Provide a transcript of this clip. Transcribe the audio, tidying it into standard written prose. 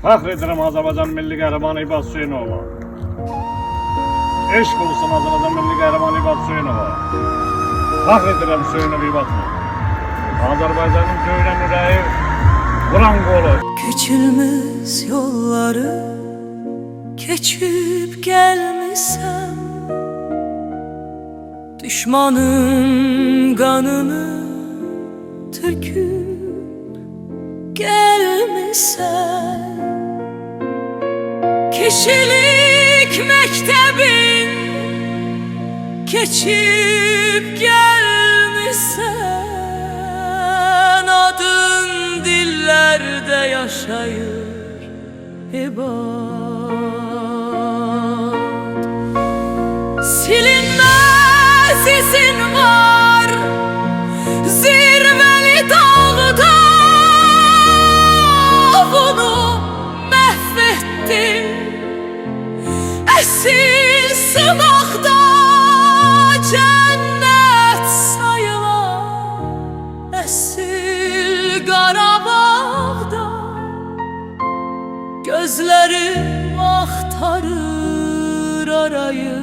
Fəxr edirəm Azərbaycan milli qəhrəmanı İbad Hüseynova. Eşq olsun Azərbaycan milli qəhrəmanı İbad Hüseynova. Fəxr edirəm Hüseynov İbadla. Azərbaycanın göynən ürəyi vuran qolu. Keçilmez yolları keçib gəlmisən, düşmanın qanını töküb gəlmisən. Kişilik məktəbin keçib gəlmisən, adın dillərdə yaşayır ibad. Silinmez izin var zirveli dağda, bunu mahvettin esil sınakta. Cennet sayılan esil Qarabağda, gözlerim axtarır arayı